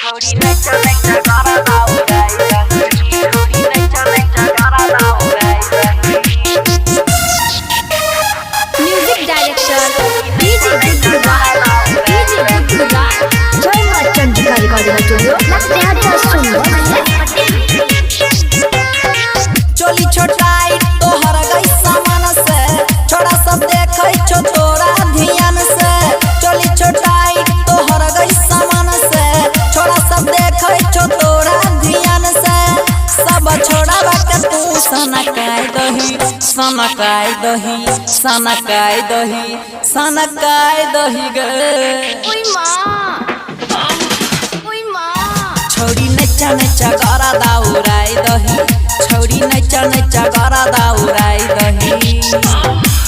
चोली छोटाई तोहर गई सामान से छोड़ा सब देखै छो तोरा ध्यान से। चोली छोटाई तोहर गई सामान से छोड़ा सब देखै छो तोरा ध्यान से। सब छोड़ा के तू सनकाय दही सनकाय दही सनकाय दही सनकाय दही गे। छोड़ी नचा नचा करा दाउराई दही छोड़ी नचा नचा करा दाउराई दही।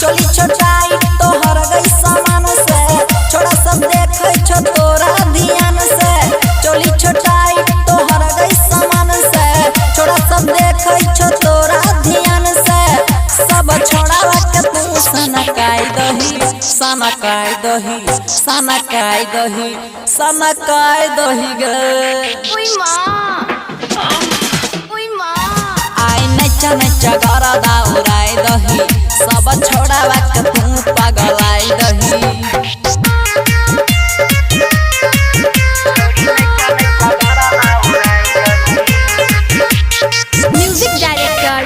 चोली छोटाई तोहर गई सामान से छोड़ा सब देखै छो तोरा ध्यान से। चोली छोटाई तोहर गई सामान से छोड़ा सब देखै छो तोरा ध्यान से। सब छोड़ा के तू सनकाय दही सनकाय दही सनकाय दही सनकाय दही गे। आई नचा नचा करा दाउराई दही सब छोड़ा के तू पगलाई दही। म्यूजिक डायरेक्टर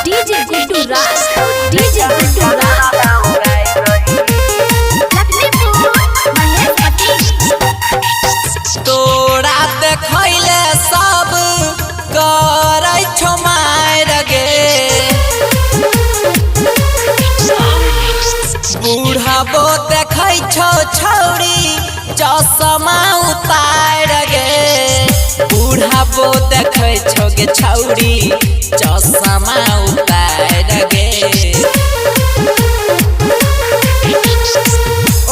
डीजे गुड्डू राज डीजे गुड्डू राज तोरा देखैले सब करै छो मार गे। बूढ़ाबो देखै छो छौरी चश्मा उतार गे। बूढ़ाबो देखै छो गे छौरी चश्मा उतार गे।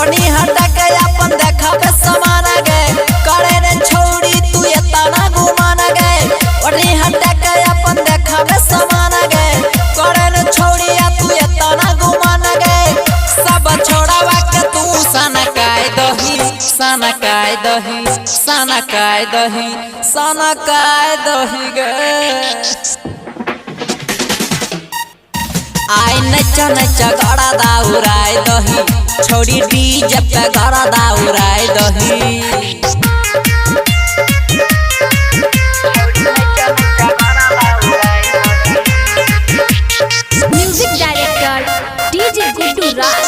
ओनी हटा के अपन देखबे समान गे करे रे छौरी तू एतना घुमान गे। ओनी हटा के अपन देखबे समान गे करे रे छौरी तू एतना घुमान गे। सब छोड़ावा के तू सनकाय दही सनकाय दही सनकाय दही सनकाय दही गे। आई नचा नचा गड़ा दाउराई दही छोड़ी डीजे पे गड़ा दाउराई दही। म्यूजिक डायरेक्टर डीजे गुड्डू राज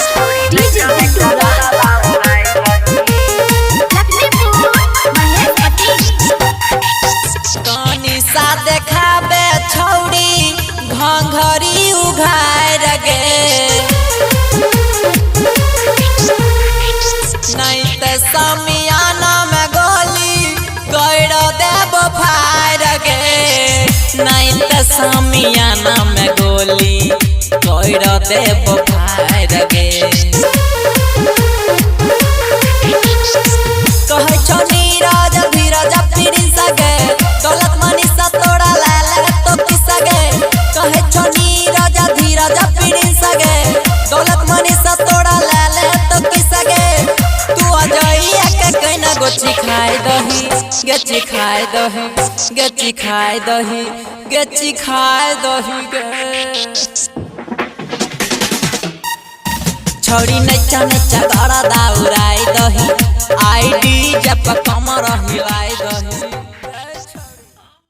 डीजे गुड्डू राज कानी सा देखाबे छौड़ी घंघरी उघार गे। नहीं ते समियाना में गोली कर देब फार गे। नहीं ते समियाना में गोली कर देब फार गे। कहै छो नीरज धीरज प्रिंस गे दौलत मनीषा तोरा लाल तो किस गे। कहै छो नीरज धीरज प्रिंस गे दौलत मनीषा तोरा लाल तो किस गे। तू अजइया के कहना गोची खाए दही गेची खाए दही गेची खाए दही गेची खाए दही गे। छोड़ी नचा नचा गड़ा दाउराई दही आई डीजे पे कमर हिलाई।